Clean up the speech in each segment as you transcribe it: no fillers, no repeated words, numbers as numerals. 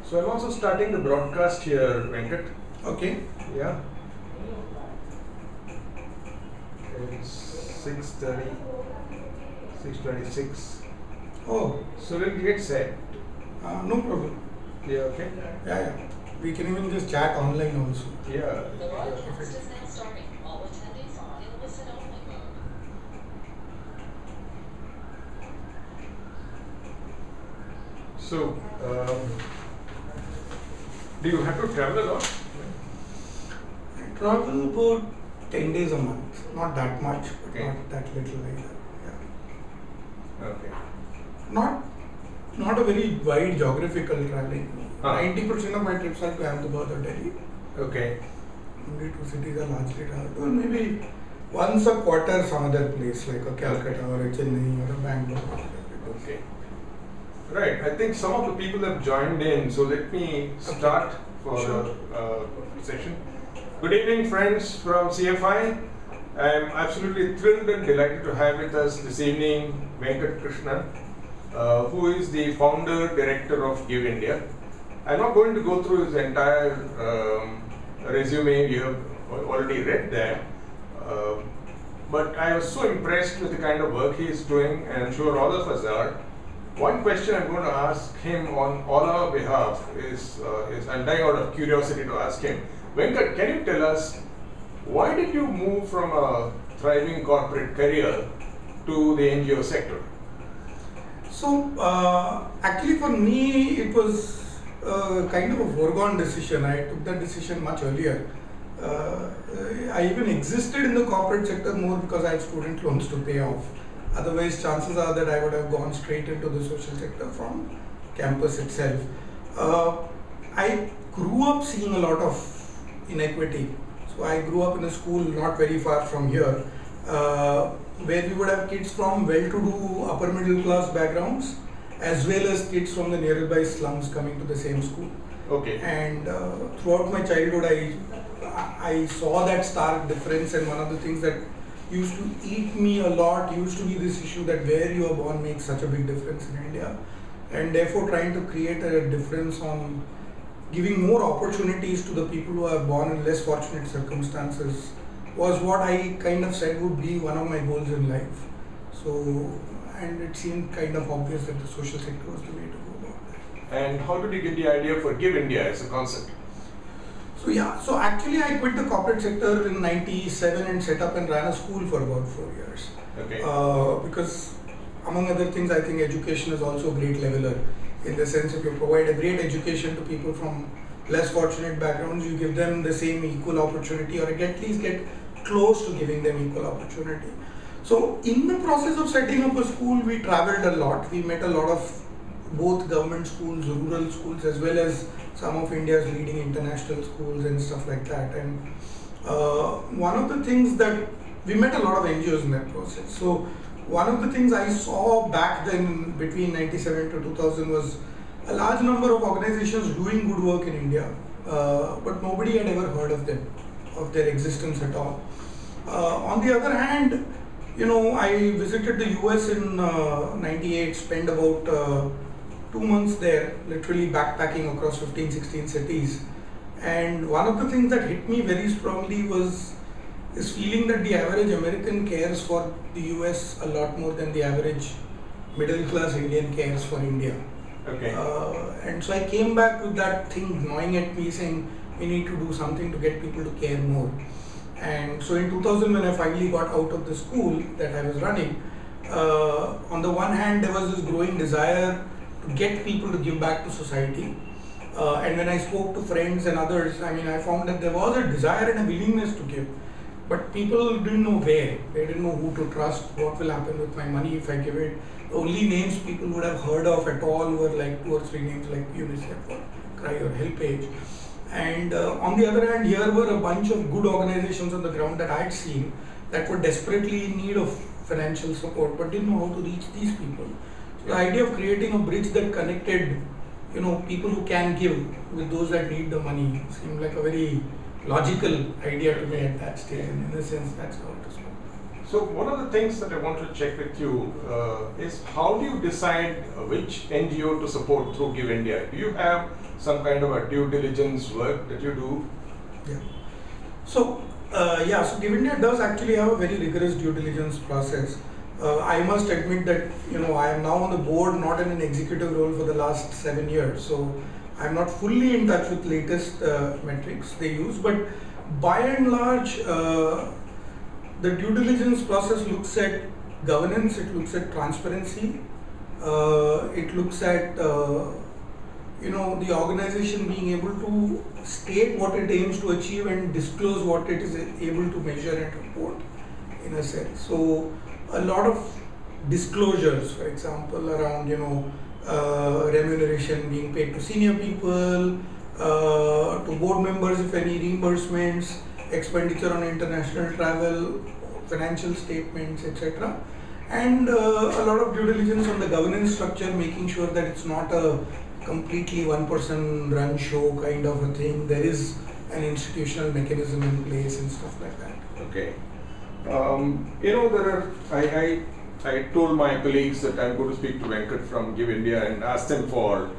So I'm also starting the broadcast here, Venkat. Okay. Yeah. It's 6:30, 6:26. Oh, So we'll get set. no problem. Yeah, okay? Yeah. We can even just chat online also. Yeah. The broadcast is now starting. All attendees are in listen-only mode. So, do you have to travel a lot? I travel about 10 days a month. Not that much, but Okay. not that little like that. Yeah. Okay. Not a very wide geographical traveling. Ah. 90% of my trips are to Ahmedabad or Delhi. Okay. Only two cities are largely traveled. Or maybe once a quarter some other place like a Calcutta or a Chennai or a Bangalore. Okay. Right. I think some of the people have joined in, so let me start for Sure. the session. Good evening, friends from CFI. I am absolutely thrilled and delighted to have with us this evening Venkat Krishnan, who is the founder director of Give India. I'm not going to go through his entire resume. You have already read that. But I was so impressed with the kind of work he is doing, and I'm sure all of us are. One question I'm going to ask him on all our behalf is I'm dying out of curiosity to ask him. Venkat, can you tell us why did you move from a thriving corporate career to the NGO sector? So, actually for me, it was kind of a foregone decision. I took that decision much earlier. I even existed in the corporate sector more because I had student loans to pay off. Otherwise, chances are that I would have gone straight into the social sector from campus itself. I grew up seeing a lot of inequity. So I grew up in a school not very far from here, where we would have kids from well-to-do upper middle class backgrounds, as well as kids from the nearby slums coming to the same school. Okay. And throughout my childhood, I saw that stark difference, and one of the things that used to eat me a lot used to be this issue that where you are born makes such a big difference in India, and therefore trying to create a difference on giving more opportunities to the people who are born in less fortunate circumstances was what I kind of said would be one of my goals in life. So, and it seemed kind of obvious that the social sector was the way to go about that. And how did you get the idea for Give India as a concept? So actually I quit the corporate sector in '97 and set up and ran a school for about 4 years. Okay. Because among other things, I think education is also a great leveler. In the sense, if you provide a great education to people from less fortunate backgrounds, you give them the same equal opportunity, or at least get close to giving them equal opportunity. So in the process of setting up a school, we traveled a lot. We met a lot of both government schools, rural schools, as well as some of India's leading international schools and stuff like that. And one of the things that we met a lot of NGOs in that process. So one of the things I saw back then between '97 to 2000 was a large number of organizations doing good work in India, but nobody had ever heard of them, of their existence at all. On the other hand, I visited the US in '98, spent about 2 months there, literally backpacking across 15, 16 cities. And one of the things that hit me very strongly was this feeling that the average American cares for the US a lot more than the average middle class Indian cares for India. Okay. And so I came back with that thing gnawing at me, saying we need to do something to get people to care more. And so in 2000, when I finally got out of the school that I was running, on the one hand there was this growing desire to get people to give back to society. And when I spoke to friends and others, I found that there was a desire and a willingness to give. But people didn't know where. They didn't know who to trust, what will happen with my money if I give it. The only names people would have heard of at all were like 2 or 3 names like UNICEF or CRY or HelpAge. And on the other hand, here were a bunch of good organizations on the ground that I had seen that were desperately in need of financial support but didn't know how to reach these people. So the idea of creating a bridge that connected people who can give with those that need the money seemed like a very logical idea to me at that stage, and in a sense that's how it is. So one of the things that I want to check with you is how do you decide which NGO to support through Give India? Do you have some kind of a due diligence work that you do? Yeah. So so Give India does actually have a very rigorous due diligence process. I must admit that I am now on the board, not in an executive role for the last 7 years. So I'm not fully in touch with latest metrics they use, but by and large, the due diligence process looks at governance, it looks at transparency, it looks at the organization being able to state what it aims to achieve and disclose what it is able to measure and report, in a sense. So a lot of disclosures, for example, around remuneration being paid to senior people, to board members if any, reimbursements, expenditure on international travel, financial statements, etc. And a lot of due diligence on the governance structure, making sure that it's not a completely one-person run show kind of a thing. There is an institutional mechanism in place and stuff like that. Okay. I told my colleagues that I'm going to speak to Venkat from Give India and ask them for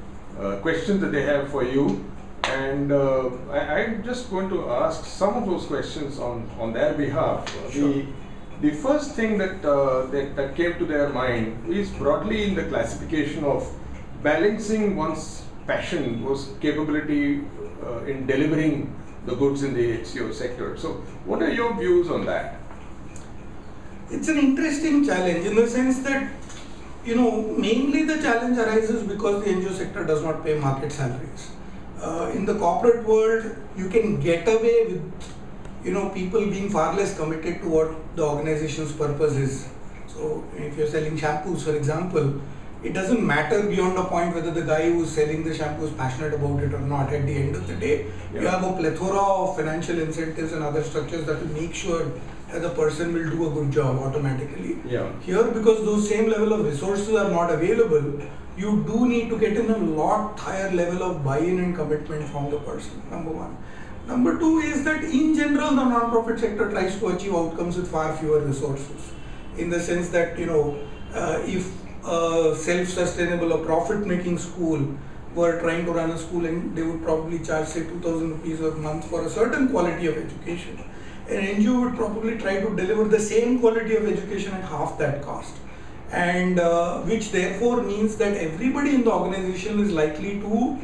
questions that they have for you. And I'm just going to ask some of those questions on their behalf. Sure. The first thing that came to their mind is broadly in the classification of balancing one's passion versus capability in delivering the goods in the HCO sector. So what are your views on that? It's an interesting challenge in the sense that, mainly the challenge arises because the NGO sector does not pay market salaries. In the corporate world, you can get away with, people being far less committed to what the organization's purpose is. So if you're selling shampoos, for example, it doesn't matter beyond a point whether the guy who's selling the shampoo is passionate about it or not. At the end of the day, you have a plethora of financial incentives and other structures that will make sure that the person will do a good job automatically. Here, because those same level of resources are not available, you do need to get in a lot higher level of buy-in and commitment from the person, number one. Number two is that in general, the non-profit sector tries to achieve outcomes with far fewer resources. In the sense that, if a self-sustainable or profit-making school were trying to run a school and they would probably charge say 2,000 rupees a month for a certain quality of education, an NGO would probably try to deliver the same quality of education at half that cost. And which therefore means that everybody in the organization is likely to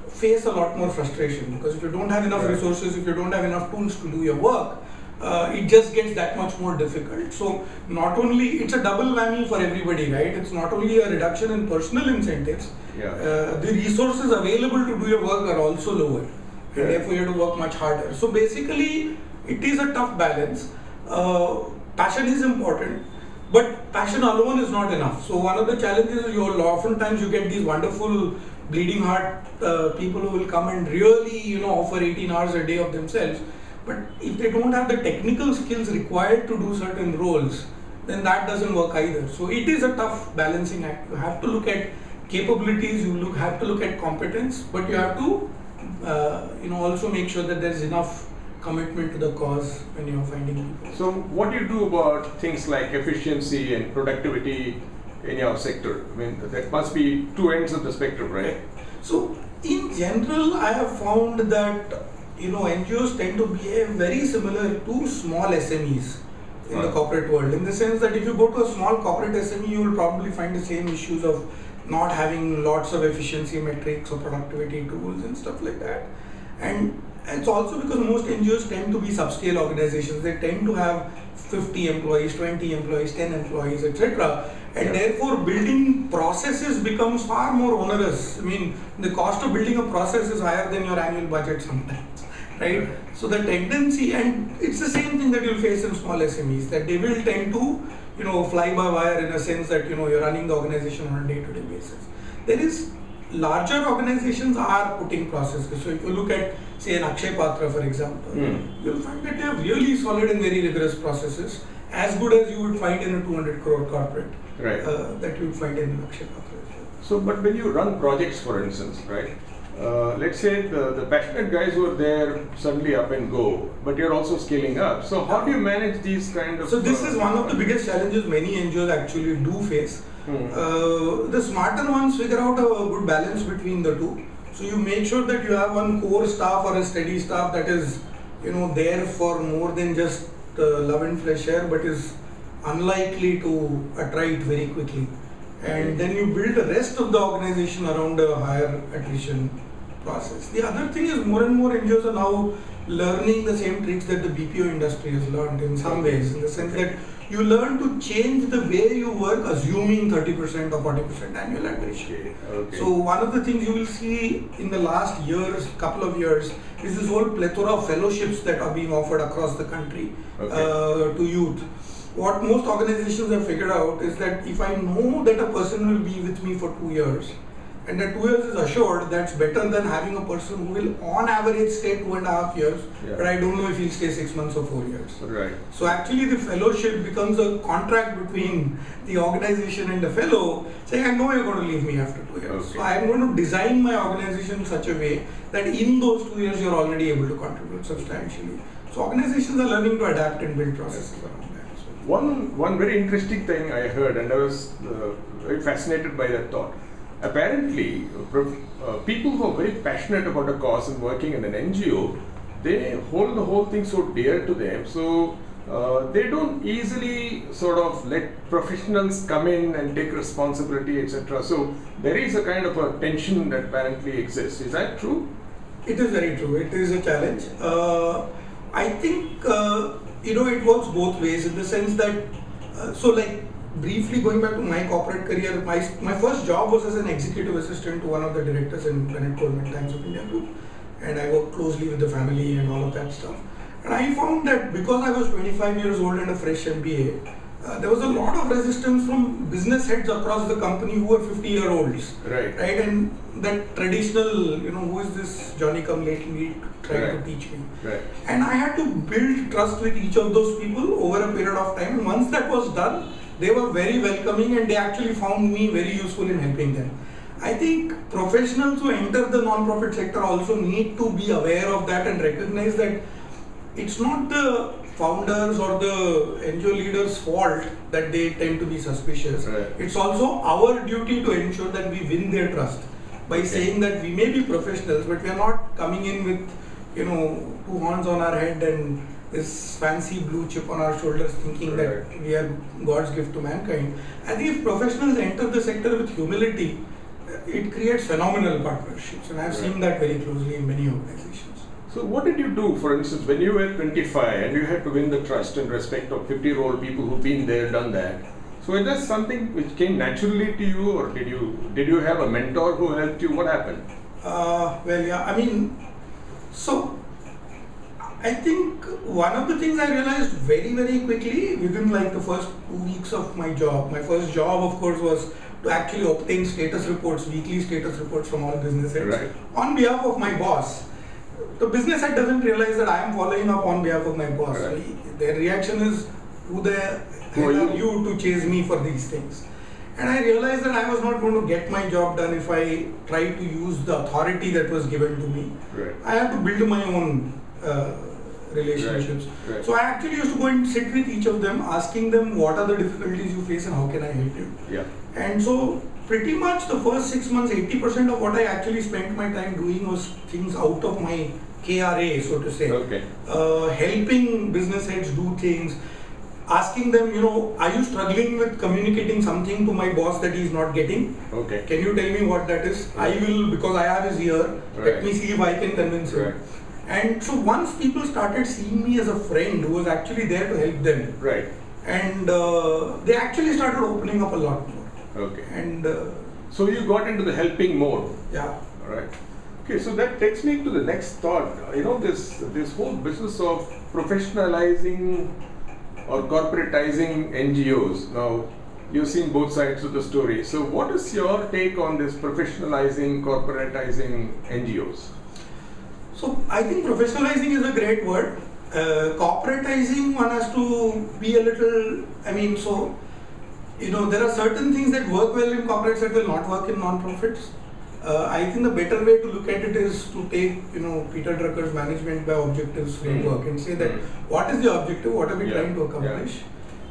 face a lot more frustration, because if you don't have enough resources, if you don't have enough tools to do your work, it just gets that much more difficult. So not only, it's a double whammy for everybody, right? It's not only a reduction in personal incentives, the resources available to do your work are also lower, and therefore you have to work much harder. So basically, it is a tough balance. Passion is important, but passion alone is not enough. So one of the challenges is oftentimes you get these wonderful bleeding heart people who will come and really offer 18 hours a day of themselves. But if they don't have the technical skills required to do certain roles, then that doesn't work either. So it is a tough balancing act. You have to look at capabilities, you have to look at competence, but you have to also make sure that there's enough commitment to the cause when you're finding people. So what do you do about things like efficiency and productivity in your sector? I mean, that must be two ends of the spectrum, right? So in general, I have found that NGOs tend to behave very similar to small SMEs in the corporate world, in the sense that if you go to a small corporate SME, you will probably find the same issues of not having lots of efficiency metrics or productivity tools and stuff like that. And it's also because most NGOs tend to be subscale organizations. They tend to have 50 employees, 20 employees, 10 employees, etc. And therefore building processes becomes far more onerous. I mean, the cost of building a process is higher than your annual budget sometimes, right? So the tendency, and it's the same thing that you'll face in small SMEs, that they will tend to, fly by wire in a sense that, you're running the organization on a day-to-day basis. There is larger organizations are putting processes. So if you look at, say, an Akshay Patra, for example, you'll find that they have really solid and very rigorous processes, as good as you would find in a 200 crore corporate, that you would find in Akshay Patra. So, but when you run projects, for instance, right, let's say the passionate guys who are there suddenly up and go, but you're also scaling up. So how do you manage these kind of? So this is one of the biggest challenges many NGOs actually do face. The smarter ones figure out a good balance between the two. So you make sure that you have one core staff or a steady staff that is, there for more than just love and flesh share, but is unlikely to attrite very quickly. And then you build the rest of the organization around a higher attrition process. The other thing is more and more NGOs are now learning the same tricks that the BPO industry has learned in some ways, in the sense that you learn to change the way you work assuming 30% or 40% annual attrition. Okay. So one of the things you will see in the last couple of years is this whole plethora of fellowships that are being offered across the country to youth. What most organizations have figured out is that if I know that a person will be with me for 2 years, and that 2 years is assured, that's better than having a person who will on average stay 2.5 years, but I don't know if he'll stay 6 months or 4 years. Right. So actually the fellowship becomes a contract between the organization and the fellow, saying I know you're going to leave me after 2 years. Okay. So I'm going to design my organization in such a way that in those 2 years you're already able to contribute substantially. So organizations are learning to adapt and build processes around that. One very interesting thing I heard, and I was very fascinated by that thought. Apparently, people who are very passionate about a cause and working in an NGO, they hold the whole thing so dear to them. So they don't easily sort of let professionals come in and take responsibility, etc. So there is a kind of a tension that apparently exists. Is that true? It is very true. It is a challenge. I think it works both ways in the sense that briefly going back to my corporate career, my first job was as an executive assistant to one of the directors in Bennett Coleman Times of India Group, and I worked closely with the family and all of that stuff. And I found that because I was 25 years old and a fresh MBA, there was a lot of resistance from business heads across the company who were 50-year-olds. Right. And that traditional, who is this Johnny come lately trying to teach me. Right. And I had to build trust with each of those people over a period of time. And once that was done, they were very welcoming and they actually found me very useful in helping them. I think professionals who enter the non-profit sector also need to be aware of that and recognize that it's not the founders or the NGO leaders' fault that they tend to be suspicious. Right. It's also our duty to ensure that we win their trust by saying that we may be professionals, but we are not coming in with, two horns on our head and this fancy blue chip on our shoulders thinking that we are God's gift to mankind. I think if professionals enter the sector with humility, it creates phenomenal partnerships, and I've seen that very closely in many organizations. So what did you do, for instance, when you were 25 and you had to win the trust and respect of 50-year-old people who've been there, done that? So is that something which came naturally to you, or did you have a mentor who helped you? What happened? I think one of the things I realized very, very quickly within the first 2 weeks of my job. My first job, of course, was to actually obtain status reports, weekly status reports from all business heads on behalf of my boss. The business head doesn't realize that I am following up on behalf of my boss. Right. So their reaction is, who the hell are you to chase me for these things? And I realized that I was not going to get my job done if I tried to use the authority that was given to me. Right. I had to build my own relationships. Right. So I actually used to go and sit with each of them, asking them what are the difficulties you face and how can I help you. Yeah. And so pretty much the first 6 months, 80% of what I actually spent my time doing was things out of my KRA, so to say. Okay. Helping business heads do things, asking them, are you struggling with communicating something to my boss that he's not getting? Okay. Can you tell me what that is? I will, because I have his ear, let me see if I can convince him. Right. And so once people started seeing me as a friend who was actually there to help them, Right. and they actually started opening up a lot more. Okay. And so you got into the helping mode. yeah. All right. Okay, so that takes me to the next thought. This whole business of professionalizing or corporatizing NGOs. Now, you've seen both sides of the story. So what is your take on this professionalizing, corporatizing NGOs? So I think professionalizing is a great word. Corporatizing, one has to be a little, there are certain things that work well in corporates that will not work in non-profits. I think the better way to look at it is to take, Peter Drucker's management by objectives framework and say that what is the objective, what are we trying to accomplish,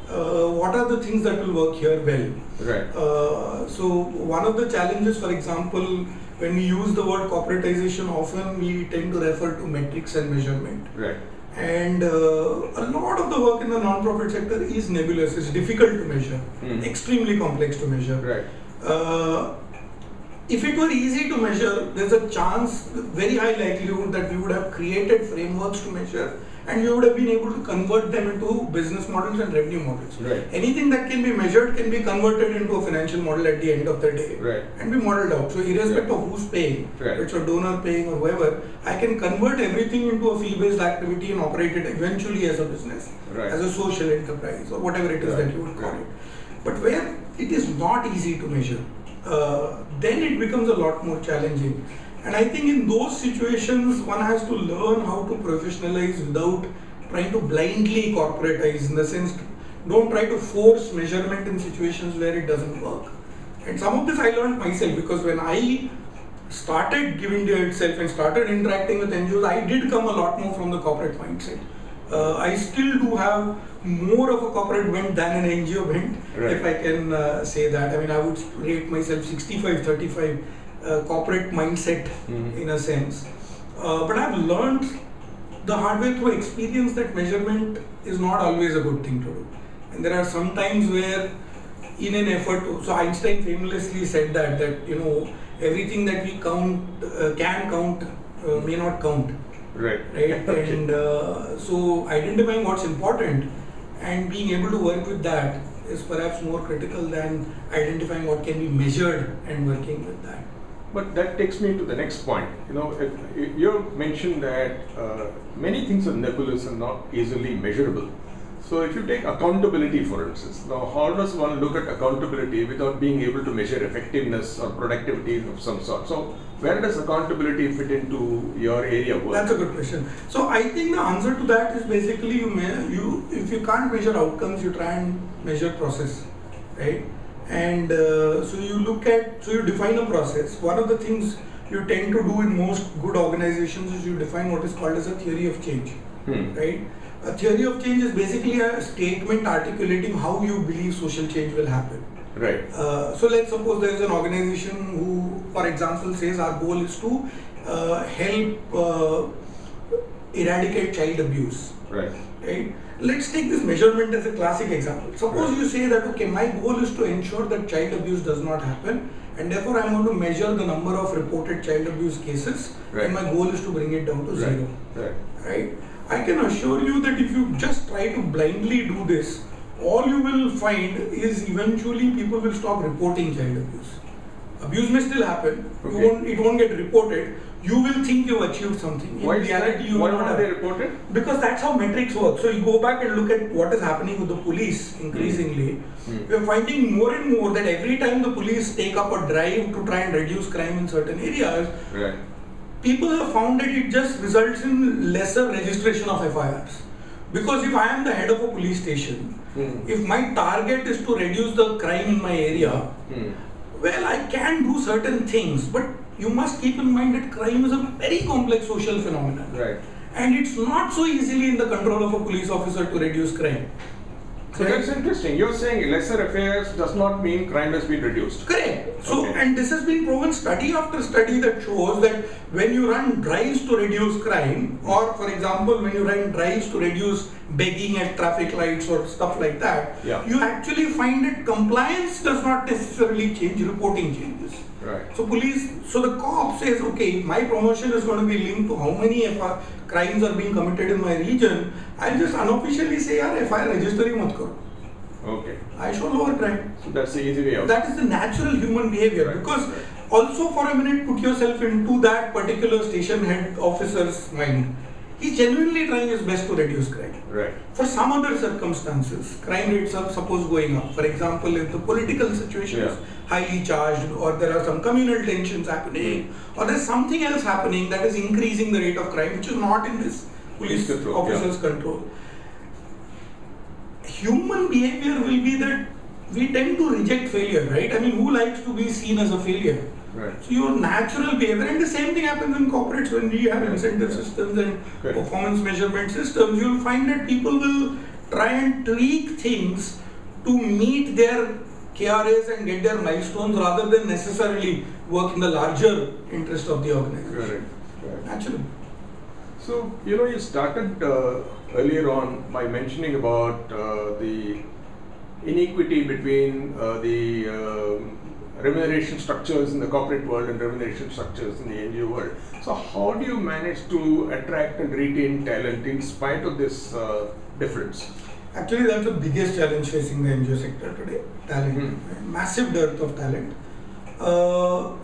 what are the things that will work here well. Right. So one of the challenges, for example, when we use the word corporatization, often we tend to refer to metrics and measurement. Right. And a lot of the work in the non-profit sector is nebulous. It's difficult to measure, extremely complex to measure. Right. If it were easy to measure, there's a chance, very high likelihood that we would have created frameworks to measure, and we would have been able to convert them into business models and revenue models. Right. Anything that can be measured can be converted into a financial model at the end of the day, Right. and be modeled out. So irrespective of who's paying, Right. which a donor paying or whoever, I can convert everything into a fee-based activity and operate it eventually as a business, Right. as a social enterprise, or whatever it is Right. that you would call Right. it. But where it is not easy to measure, then it becomes a lot more challenging. And I think in those situations, one has to learn how to professionalize without trying to blindly corporatize, in the sense, don't try to force measurement in situations where it doesn't work. And some of this I learned myself, because when I started GivIndia itself and started interacting with NGOs, I did come a lot more from the corporate mindset. I still do have more of a corporate bent than an NGO bent, Right. if I can say that. I mean, I would rate myself 65-35 corporate mindset in a sense. But I've learned the hard way through experience that measurement is not always a good thing to do. And there are some times where, in an effort to, so Einstein famously said that everything that we count, can count, may not count. Right. Right. Okay. And so identifying what's important and being able to work with that is perhaps more critical than identifying what can be measured and working with that. But that takes me to the next point. You mentioned that many things are nebulous and not easily measurable. So if you take accountability, for instance, now how does one look at accountability without being able to measure effectiveness or productivity of some sort? So where does accountability fit into your area of work? That's a good question. So I think the answer to that is basically if you can't measure outcomes, you try and measure process, right? And so you define a process. One of the things you tend to do in most good organizations is you define what is called as a theory of change, right? A theory of change is basically a statement articulating how you believe social change will happen. Right. So let's suppose there is an organization who, for example, says our goal is to help eradicate child abuse. Right. Right? Let's take this measurement as a classic example. Suppose you say that, okay, my goal is to ensure that child abuse does not happen, and therefore I'm going to measure the number of reported child abuse cases, and my goal is to bring it down to zero. Right? I can assure you that if you just try to blindly do this, all you will find is eventually people will stop reporting child abuse. Abuse may still happen, it won't get reported. You will think you've achieved something. In reality, you will not have. They reported? Because that's how metrics work. So you go back and look at what is happening with the police increasingly. We are finding more and more that every time the police take up a drive to try and reduce crime in certain areas, people have found that it just results in lesser registration of FIRs. Because if I am the head of a police station, if my target is to reduce the crime in my area, well, I can do certain things, but you must keep in mind that crime is a very complex social phenomenon. Right. And it's not so easily in the control of a police officer to reduce crime. So that's interesting. You're saying lesser affairs does not mean crime has been reduced. Correct. So, and this has been proven study after study that shows that when you run drives to reduce crime, or for example, when you run drives to reduce begging at traffic lights or stuff like that, you actually find that compliance does not necessarily change, reporting changes. Right. So the cop says, okay, my promotion is going to be linked to how many crimes are being committed in my region. I'll just unofficially say, yaar, FIR register hi mat karo. Okay. I show lower crime. So that's the easy way out. That is the natural human behavior. Because also for a minute, put yourself into that particular station head officer's mind. He's genuinely trying his best to reduce crime. Right. For some other circumstances, crime rates are suppose going up. For example, if the political situation is highly charged, or there are some communal tensions happening, or there's something else happening that is increasing the rate of crime, which is not in this police officer's control. Human behavior will be that we tend to reject failure, right? I mean, who likes to be seen as a failure? Right. So your natural behavior, and the same thing happens in corporates when we have incentive systems and Correct. performance measurement systems. You'll find that people will try and tweak things to meet their KRAs and get their milestones rather than necessarily work in the larger interest of the organization. Correct. Correct. Naturally. So, you started earlier on by mentioning about the inequity between the remuneration structures in the corporate world and remuneration structures in the NGO world. So, how do you manage to attract and retain talent in spite of this difference? Actually, that's the biggest challenge facing the NGO sector today, talent. Massive dearth of talent.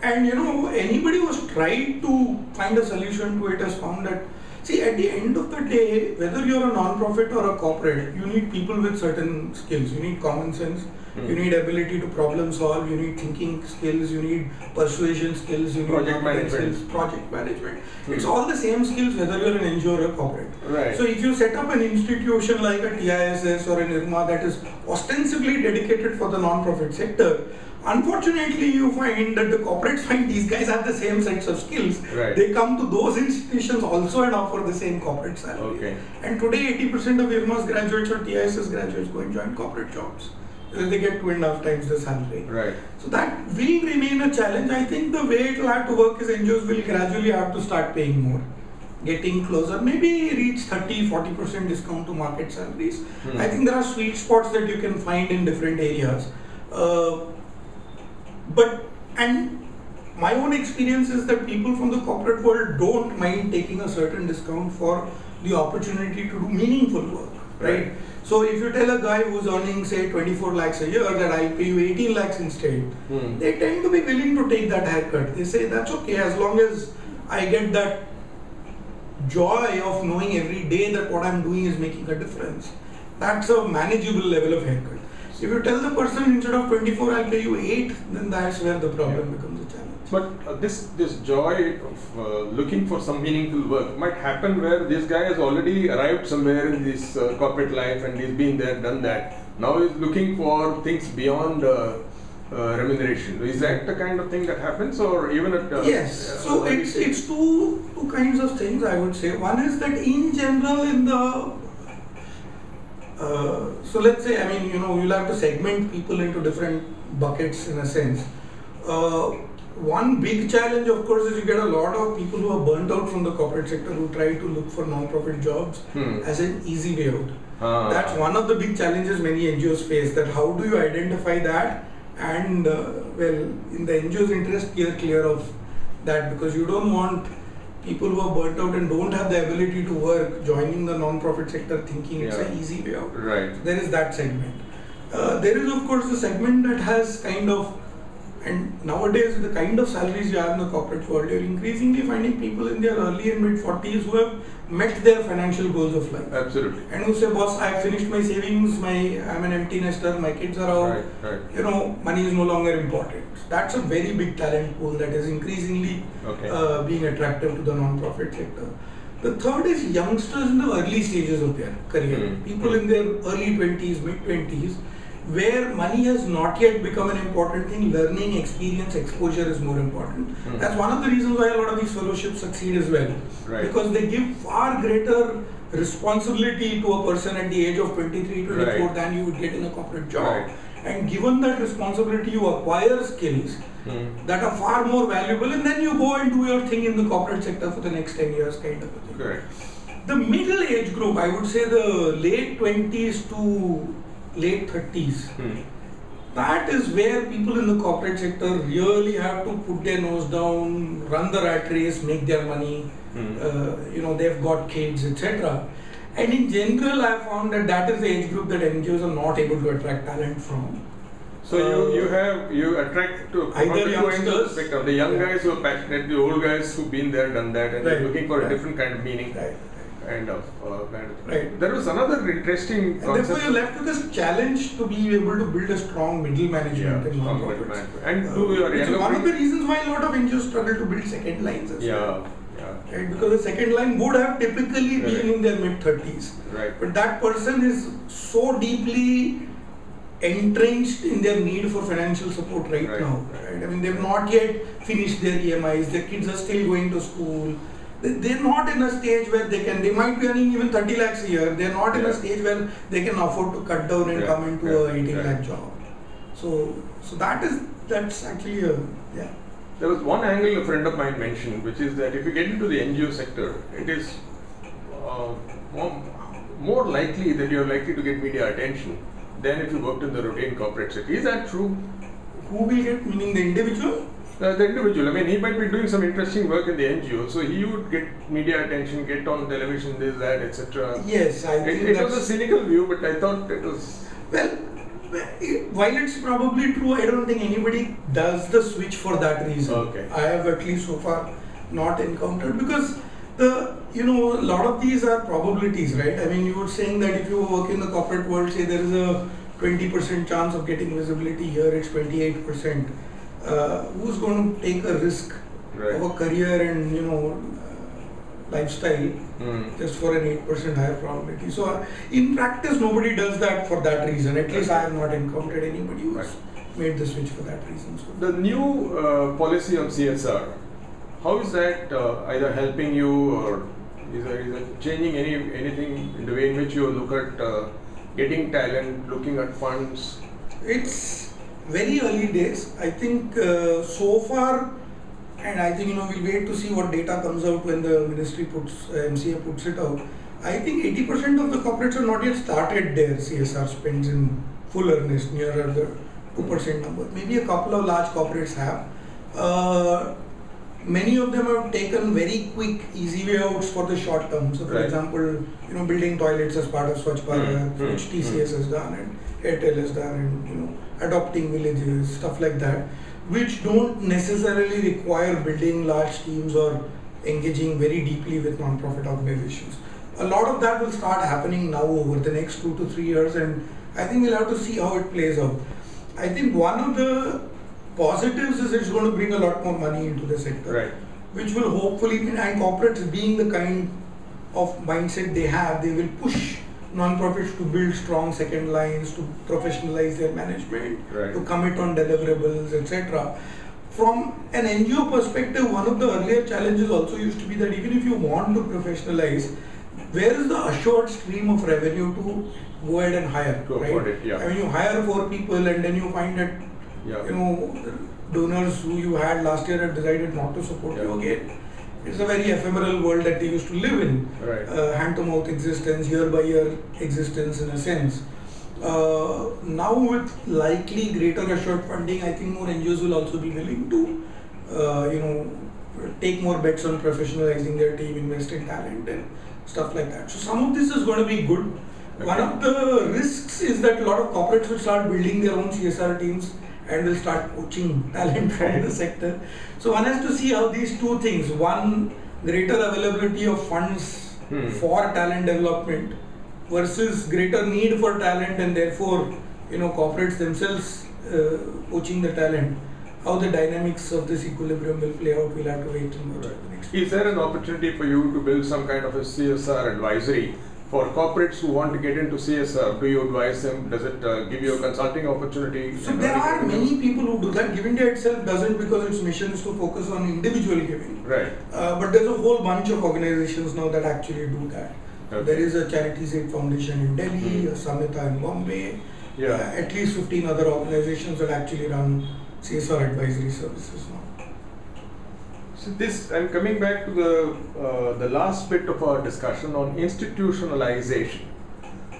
And anybody who has tried to find a solution to it has found that, see, at the end of the day, whether you're a non-profit or a corporate, you need people with certain skills. You need common sense, you need ability to problem solve, you need thinking skills, you need persuasion skills, you need Project marketing management. skills, project management. It's all the same skills whether you're an NGO or a corporate. Right. So if you set up an institution like a TISS or an IRMA that is ostensibly dedicated for the non-profit sector, unfortunately you find that the corporates find these guys have the same sets of skills. Right. They come to those institutions also and offer the same corporate salary. Okay. And today 80% of IRMA's graduates or TISS graduates go and join corporate jobs. Because they get 2.5 times the salary. Right. So that will remain a challenge. I think the way it will have to work is NGOs will gradually have to start paying more. Getting closer, maybe reach 30-40% discount to market salaries. I think there are sweet spots that you can find in different areas. And my own experience is that people from the corporate world don't mind taking a certain discount for the opportunity to do meaningful work, right? So if you tell a guy who's earning say 24 lakhs a year that I'll pay you 18 lakhs instead, they tend to be willing to take that haircut. They say that's okay as long as I get that joy of knowing every day that what I'm doing is making a difference. That's a manageable level of haircut. If you tell the person instead of 24 I'll pay you 8, then that's where the problem becomes a challenge. But this joy of looking for some meaningful work might happen where this guy has already arrived somewhere in this corporate life and he's been there, done that. Now he's looking for things beyond remuneration. Is that the kind of thing that happens, or even at yes. So it's two kinds of things I would say. One is that in general in the so let's say, I mean, you'll have to segment people into different buckets in a sense. One big challenge, of course, is you get a lot of people who are burnt out from the corporate sector who try to look for non-profit jobs as an easy way out. That's one of the big challenges many NGOs face, that how do you identify that and, well, in the NGO's interest, clear of that, because you don't want people who are burnt out and don't have the ability to work joining the non-profit sector thinking it's an easy way out. Right. So there is that segment. There is, of course, the segment that has kind of, and nowadays the kind of salaries you have in the corporate world, you're increasingly finding people in their early and mid 40s who have met their financial goals of life. Absolutely. And who say, boss, I've finished my savings, I'm an empty nester, my kids are out, Right. Money is no longer important. That's a very big talent pool that is increasingly being attractive to the non-profit sector. The third is youngsters in the early stages of their career. People in their early 20s, mid 20s, where money has not yet become an important thing, learning, experience, exposure is more important. That's one of the reasons why a lot of these fellowships succeed as well. Right. Because they give far greater responsibility to a person at the age of 23, 24 than you would get in a corporate job. Right. And given that responsibility, you acquire skills that are far more valuable, and then you go and do your thing in the corporate sector for the next 10 years kind of a thing. Correct. The middle age group, I would say the late 20s to late 30s, that is where people in the corporate sector really have to put their nose down, run the rat race, make their money, they've got kids, etc. And in general, I have found that is the age group that NGOs are not able to attract talent from. So you attract to either youngsters, the young guys who are passionate, the old guys who've been there, done that, and they're looking for a different kind of meaning. Kind of Right. There was another interesting concept. And therefore, you're left with this challenge to be able to build a strong middle management in non-profits. And which is one of the reasons why a lot of NGOs struggle to build second lines as well. Right? Because the second line would have typically been in their mid 30s. Right. But that person is so deeply entrenched in their need for financial support right now. Right? I mean, they've not yet finished their EMIs. Their kids are still going to school. They're not in a stage where they might be earning even 30 lakhs a year. They're not in a stage where they can afford to cut down and come into a 18 lakh job. So that's actually There was one angle a friend of mine mentioned, which is that if you get into the NGO sector, it is more likely that you're likely to get media attention than if you worked in the routine corporate sector. Is that true? Who will get, meaning the individual? The individual. I mean, he might be doing some interesting work in the NGO, so he would get media attention, get on television, this, that, etc. Yes, I think it was a cynical view, but I thought it was. Well, while it's probably true, I don't think anybody does the switch for that reason. Okay. I have at least so far not encountered, because a lot of these are probabilities, right? I mean, you were saying that if you work in the corporate world, say there is a 20% chance of getting visibility, here it's 28%. Who's going to take a risk of a career and lifestyle just for an 8% higher probability? So in practice, nobody does that for that reason. At least I have not encountered anybody who's made the switch for that reason. So the new policy on CSR, how is that either helping you, or is it changing anything in the way in which you look at getting talent, looking at funds? It's very early days. I think so far, and I think we'll wait to see what data comes out when the ministry MCA puts it out. I think 80% of the corporates have not yet started their CSR spends in full earnest, nearer the 2% number. Maybe a couple of large corporates have. Many of them have taken very quick, easy way outs for the short term. So, for example, building toilets as part of Swachh Bharat, which TCS has done and Airtel has done, and adopting villages, stuff like that, which don't necessarily require building large teams or engaging very deeply with non-profit organizations. A lot of that will start happening now over the next 2 to 3 years, and I think we'll have to see how it plays out. I think one of the positives is it's going to bring a lot more money into the sector, which will hopefully mean, and corporates being the kind of mindset they have, they will push non-profits to build strong second lines, to professionalize their management, to commit on deliverables, etc. From an NGO perspective, one of the earlier challenges also used to be that even if you want to professionalize, where is the assured stream of revenue to go ahead and hire? I mean, you hire 4 people and then you find that donors who you had last year have decided not to support you again. It's a very ephemeral world that they used to live in. Hand-to-mouth existence, year-by-year existence in a sense. Now with likely greater assured funding, I think more NGOs will also be willing to take more bets on professionalizing their team, invest in talent and stuff like that. So some of this is going to be good. One of the risks is that a lot of corporates will start building their own CSR teams and will start poaching talent from the sector. So one has to see how these two things, one, greater availability of funds for talent development versus greater need for talent, and therefore corporates themselves poaching the talent, how the dynamics of this equilibrium will play out, we'll have to wait and watch. Is there an opportunity for you to build some kind of a CSR advisory for corporates who want to get into CSR? Do you advise them? Does it give you a consulting opportunity? So there are many people who do that. Give India itself doesn't, because its mission is to focus on individual giving. But there's a whole bunch of organizations now that actually do that. There is a Charities Aid Foundation in Delhi, a Samhita in Bombay, at least 15 other organizations that actually run CSR advisory services now. So this, I'm coming back to the last bit of our discussion on institutionalization.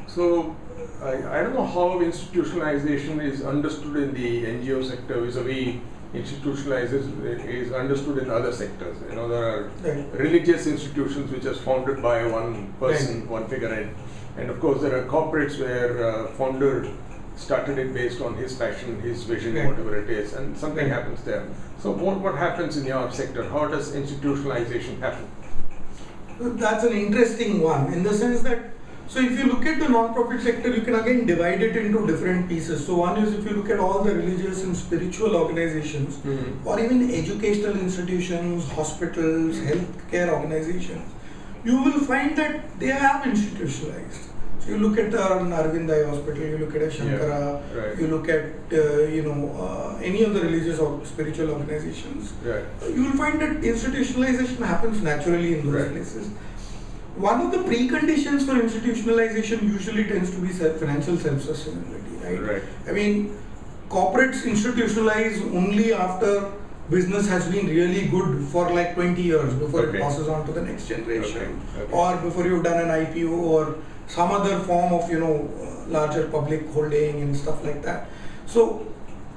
So I don't know how institutionalization is understood in the NGO sector vis-a-vis institutionalization is understood in other sectors. There are religious institutions which are founded by one person, one figurehead, and of course there are corporates where founder started it based on his passion, his vision, whatever it is, and something happens there. So what happens in your sector? How does institutionalization happen? That's an interesting one, in the sense that, so if you look at the non-profit sector, you can again divide it into different pieces. So one is, if you look at all the religious and spiritual organizations, or even educational institutions, hospitals, healthcare organizations, you will find that they have institutionalized. So you look at an Arvindai hospital, you look at a Shankara, right. you look at any of the religious or spiritual organizations. Right. You will find that institutionalization happens naturally in those Right. places. One of the preconditions for institutionalization usually tends to be financial self-sustainability, right? Right. I mean, corporates institutionalize only after business has been really good for like 20 years before Okay. it passes on to the next generation, Okay. or before you've done an IPO or some other form of larger public holding and stuff like that. So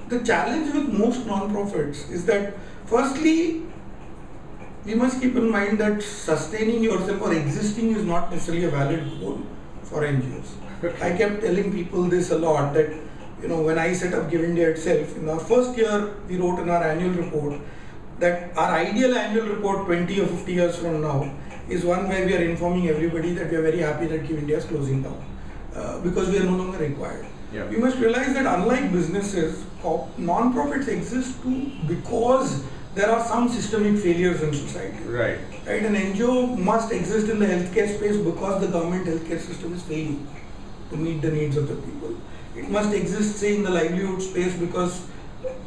the challenge with most non-profits is that firstly, we must keep in mind that sustaining yourself or existing is not necessarily a valid goal for NGOs. I kept telling people this a lot, that when I set up Give India itself, in our first year we wrote in our annual report that our ideal annual report 20 or 50 years from now is one where we are informing everybody that we are very happy that Give India is closing down because we are no longer required. Yeah. We must realize that unlike businesses, non-profits exist too because there are some systemic failures in society. Right. Right? An NGO must exist in the healthcare space because the government healthcare system is failing to meet the needs of the people. It must exist, say, in the livelihood space because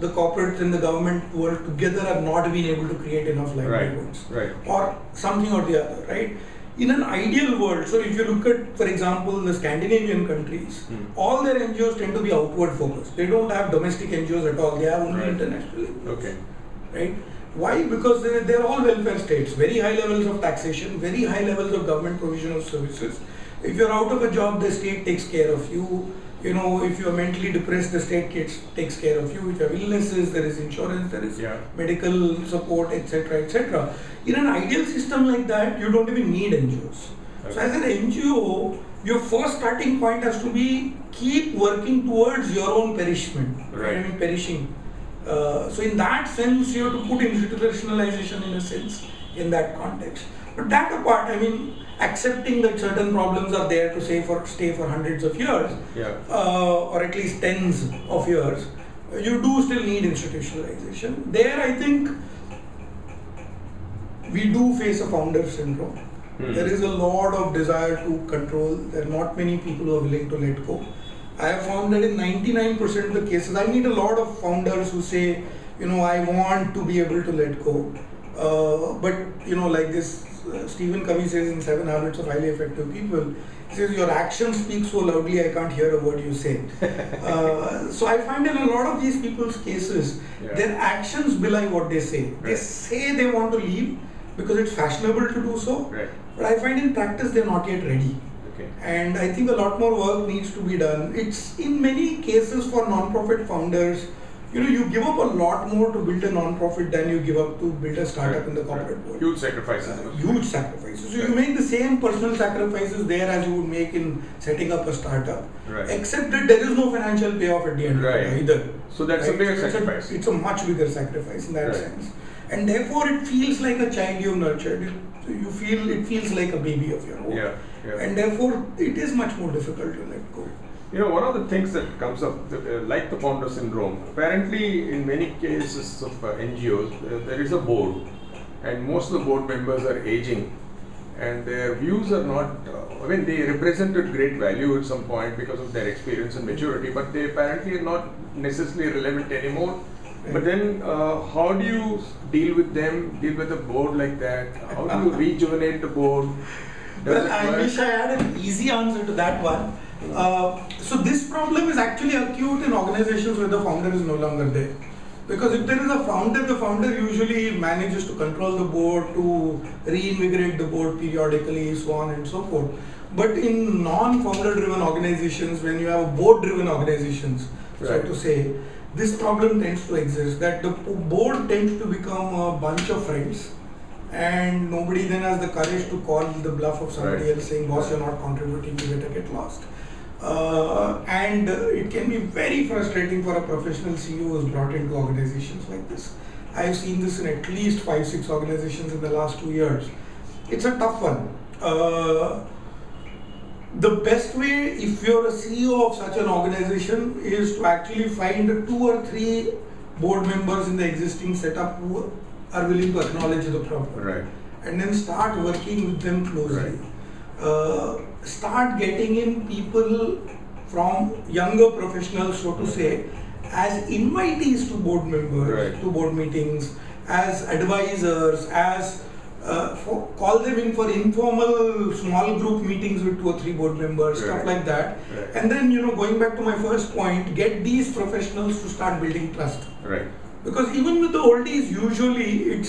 the corporate and the government world together have not been able to create enough livelihoods. Right. Or something or the other, right? In an ideal world, so if you look at, for example, the Scandinavian countries, all their NGOs tend to be outward focused. They don't have domestic NGOs at all. They have only Right. international NGOs. Okay. Right? Why? Because they're all welfare states, very high levels of taxation, very high levels of government provision of services. If you're out of a job, the state takes care of you. If you're mentally depressed, the state takes care of you. If you have illnesses, there is insurance, there is medical support, etc., etc. In an ideal system like that, you don't even need NGOs. Okay. So as an NGO, your first starting point has to be keep working towards your own perishment. Right. I mean perishing. So in that sense, you have to put institutionalization in a sense in that context. But that apart, I mean, accepting that certain problems are there to stay for hundreds of years, or at least tens of years, you do still need institutionalization. There, I think we do face a founder syndrome. There is a lot of desire to control. There are not many people who are willing to let go. I have found that in 99% of the cases, I meet a lot of founders who say, I want to be able to let go. But, like this, Stephen Covey says in 7 Habits of Highly Effective People, he says, your actions speak so loudly, I can't hear a word you say. So I find in a lot of these people's cases, their actions belie what they say. They say they want to leave because it's fashionable to do so. Right. But I find in practice, they're not yet ready. Okay. And I think a lot more work needs to be done. It's in many cases for non-profit founders, you give up a lot more to build a non-profit than you give up to build a startup in the corporate world. Huge sacrifices. Huge sacrifices. So you make the same personal sacrifices there as you would make in setting up a startup. Right. Except that there is no financial payoff at the end of it either. So that's a bigger sacrifice. It's a much bigger sacrifice in that Right. sense. And therefore it feels like a child you've nurtured. It feels like a baby of your own. Yeah. And therefore it is much more difficult to let go. One of the things that comes up, like the founder syndrome, apparently in many cases of NGOs, there is a board, and most of the board members are aging, and their views are not, they represented great value at some point because of their experience and maturity, but they apparently are not necessarily relevant anymore. But then, how do you deal with them, deal with a board like that? How do you rejuvenate the board? Well, I wish I had an easy answer to that one. So this problem is actually acute in organizations where the founder is no longer there. Because if there is a founder, the founder usually manages to control the board, to reinvigorate the board periodically, so on and so forth. But in non-founder driven organizations, when you have board-driven organizations, so to say, this problem tends to exist, that the board tends to become a bunch of friends, and nobody then has the courage to call the bluff of somebody else saying, boss, you're not contributing, you better get lost. And it can be very frustrating for a professional CEO who is brought into organizations like this. I've seen this in at least 5-6 organizations in the last 2 years. It's a tough one. The best way, if you're a CEO of such an organization, is to actually find 2 or 3 board members in the existing setup who are willing to acknowledge the problem. Right. And then start working with them closely. start getting in people from younger professionals, so to say, as invitees to board members, Right. to board meetings, as advisors, as call them in for informal small group meetings with 2 or 3 board members, stuff Right. like that. Right. And then, going back to my first point, get these professionals to start building trust. Right. Because even with the oldies, usually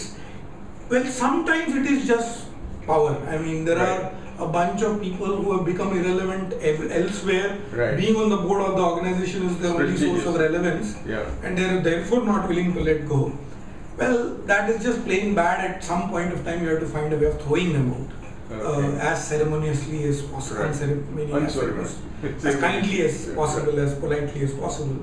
sometimes it is just power. I mean, there Right. are a bunch of people who have become irrelevant elsewhere. Right. Being on the board of the organization is their only source of relevance, Yeah. and they are therefore not willing to let go. Well, that is just plain bad. At some point of time, you have to find a way of throwing them out. Okay. As ceremoniously as possible, Right. as kindly as possible, as politely as possible.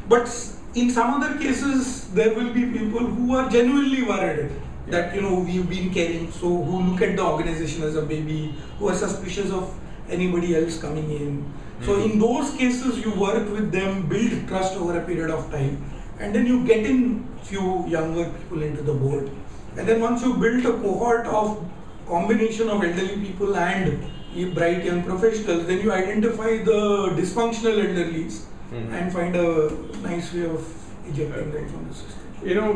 But in some other cases, there will be people who are genuinely worried that we've been caring, so who look at the organization as a baby, who are suspicious of anybody else coming in. So in those cases, you work with them, build trust over a period of time, and then you get in few younger people into the board. And then once you build a cohort of combination of elderly people and bright young professionals, then you identify the dysfunctional elderlies and find a nice way of ejecting them from the system.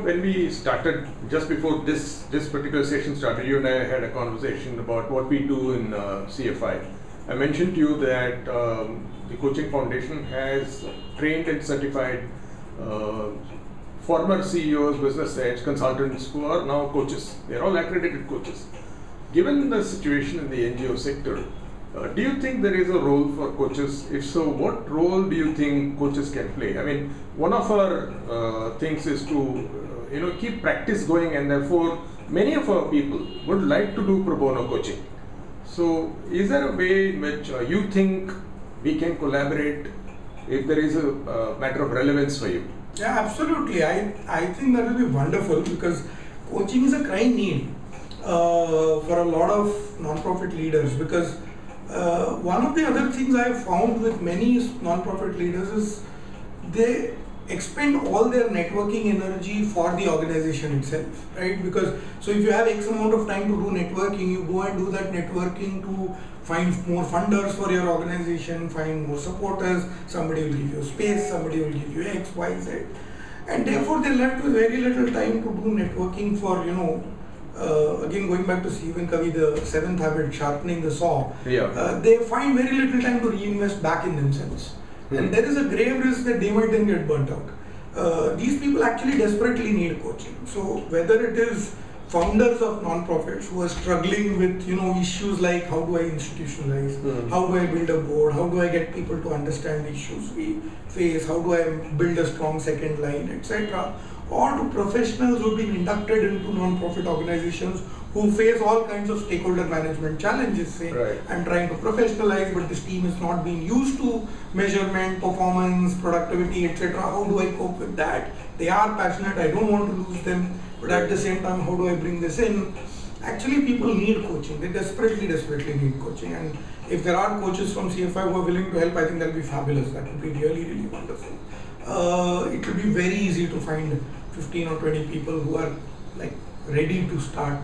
When we started, just before this particular session started, you and I had a conversation about what we do in CFI. I mentioned to you that the Coaching Foundation has trained and certified former CEOs, business heads, consultants who are now coaches. They're all accredited coaches. Given the situation in the NGO sector, do you think there is a role for coaches? If so, what role do you think coaches can play? I mean, one of our things is to keep practice going, and therefore many of our people would like to do pro bono coaching. So, is there a way in which you think we can collaborate if there is a matter of relevance for you? Yeah, absolutely. I think that will be wonderful, because coaching is a crying need for a lot of non-profit leaders. Because one of the other things I have found with many non-profit leaders is they expend all their networking energy for the organization itself, right? Because so if you have X amount of time to do networking, you go and do that networking to find more funders for your organization, find more supporters, somebody will give you space, somebody will give you X, Y, Z. And therefore they're left with very little time to do networking for, again going back to Stephen Covey, the 7th habit, sharpening the saw. Yeah. They find very little time to reinvest back in themselves. And there is a grave risk that they might then get burnt out. These people actually desperately need coaching. So whether it is founders of non-profits who are struggling with issues like how do I institutionalize, how do I build a board, how do I get people to understand the issues we face, how do I build a strong second line, etc. Or to professionals who have been inducted into non-profit organizations who face all kinds of stakeholder management challenges, say, Right. I'm trying to professionalize, but this team is not being used to measurement, performance, productivity, etc. How do I cope with that? They are passionate, I don't want to lose them, but at the same time, how do I bring this in? Actually, people need coaching. They desperately need coaching. And if there are coaches from CFI who are willing to help, I think that will be fabulous. That would be really wonderful. It will be very easy to find 15 or 20 people who are ready to start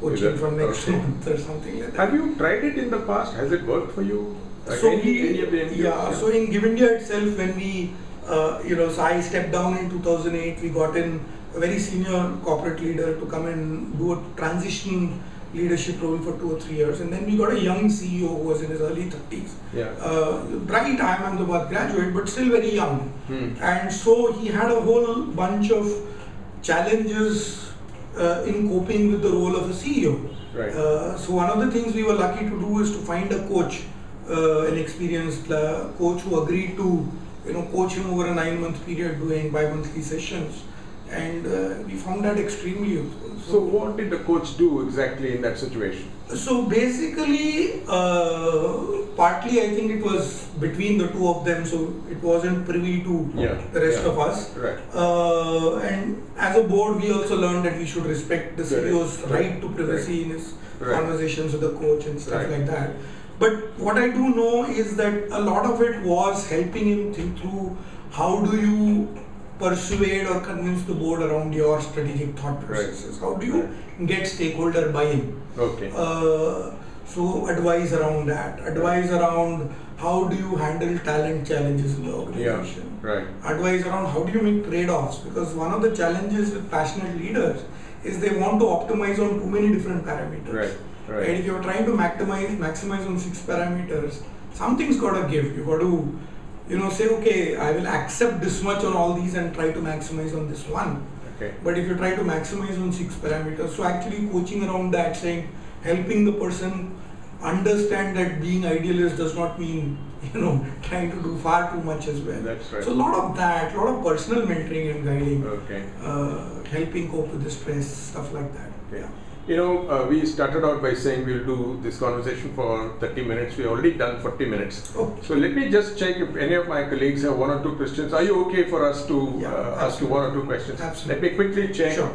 coaching from next month or something like that. Have you tried it in the past? Has it worked for you? So any of the NGOs? so in Give India itself, when we, so I stepped down in 2008, we got in a very senior corporate leader to come and do a transition leadership role for 2 or 3 years, and then we got a young CEO who was in his early 30s. Yeah. Bright Ahmedabad graduate, but still very young. Hmm. And so he had a whole bunch of challenges in coping with the role of a CEO. Right. So one of the things we were lucky to do is to find a coach, an experienced coach who agreed to coach him over a 9-month period doing bi-monthly sessions, and we found that extremely useful. So what did the coach do exactly in that situation? So basically, partly I think it was between the two of them, so it wasn't privy to the rest of us. Right. And as a board, we also learned that we should respect the CEO's right to privacy in his conversations with the coach and stuff like that. But what I do know is that a lot of it was helping him think through how do you persuade or convince the board around your strategic thought processes. How do you get stakeholder buy-in? Okay. So advice around that, advice around how do you handle talent challenges in the organization, Right. advice around how do you make trade-offs, because one of the challenges with passionate leaders is they want to optimize on too many different parameters. Right. Right. If you're trying to maximize on 6 parameters, something's got to give. You got to, say, okay, I will accept this much on all these and try to maximize on this one. Okay. But if you try to maximize on 6 parameters, so actually coaching around that, saying, helping the person understand that being idealist does not mean, trying to do far too much as well. That's right. So a lot of that, a lot of personal mentoring and guiding, Okay. helping cope with the stress, stuff like that. Okay. We started out by saying we'll do this conversation for 30 minutes. We've already done 40 minutes. Oh. So let me just check if any of my colleagues have 1 or 2 questions. Are you okay for us to Yeah, ask you 1 or 2 questions? Absolutely. Let me quickly check. Sure.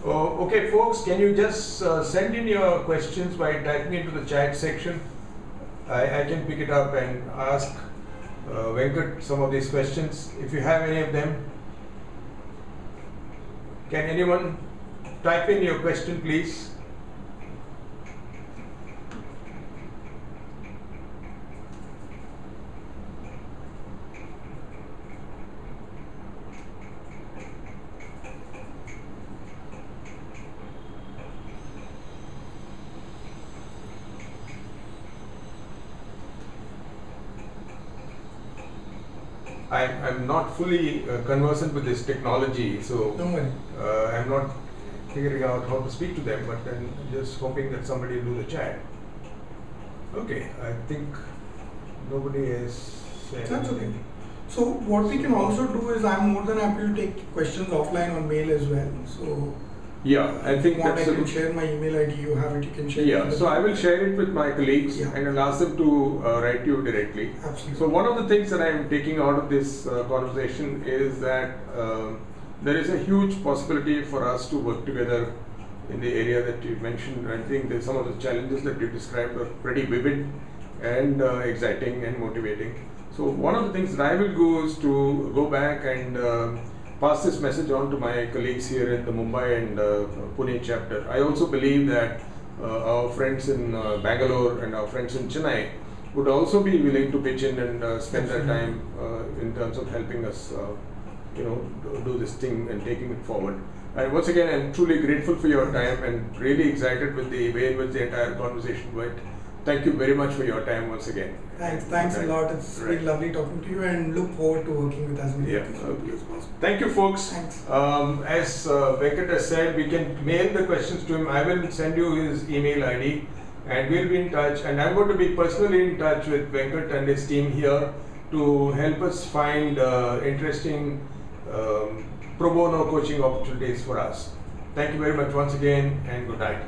Okay, folks, can you just send in your questions by typing into the chat section? I can pick it up and ask Venkat some of these questions. If you have any of them, can anyone type in your question, please? I'm not fully conversant with this technology, so Don't worry. I'm not figuring out how to speak to them, but I'm just hoping that somebody will do the chat. Okay, I think nobody has said That's okay. anything. So what we can also do is I'm more than happy to take questions offline on mail as well. So Yeah, I think if you want, I that's can share my email ID. You have it. You can share. yeah. it. So I will share it with my colleagues Yeah. and I'll ask them to write you directly. Absolutely. So one of the things that I am taking out of this conversation is that there is a huge possibility for us to work together in the area that you mentioned. I think that some of the challenges that you described are pretty vivid and exciting and motivating. So one of the things that I will do is to go back and pass this message on to my colleagues here in the Mumbai and Pune chapter. I also believe that our friends in Bangalore and our friends in Chennai would also be willing to pitch in and spend their time in terms of helping us, do this thing and taking it forward. And once again, I'm truly grateful for your time and really excited with the way in which the entire conversation went. Thank you very much for your time once again. Thanks a lot. It's been lovely talking to you and look forward to working with as many Yeah, people okay. as possible. Thank you, folks. Thanks. As Venkat has said, we can mail the questions to him. I will send you his email ID and we'll be in touch. And I'm going to be personally in touch with Venkat and his team here to help us find interesting pro bono coaching opportunities for us. Thank you very much once again and good night.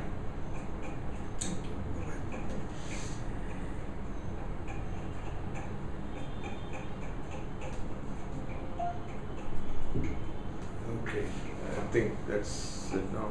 Okay, I think that's it now.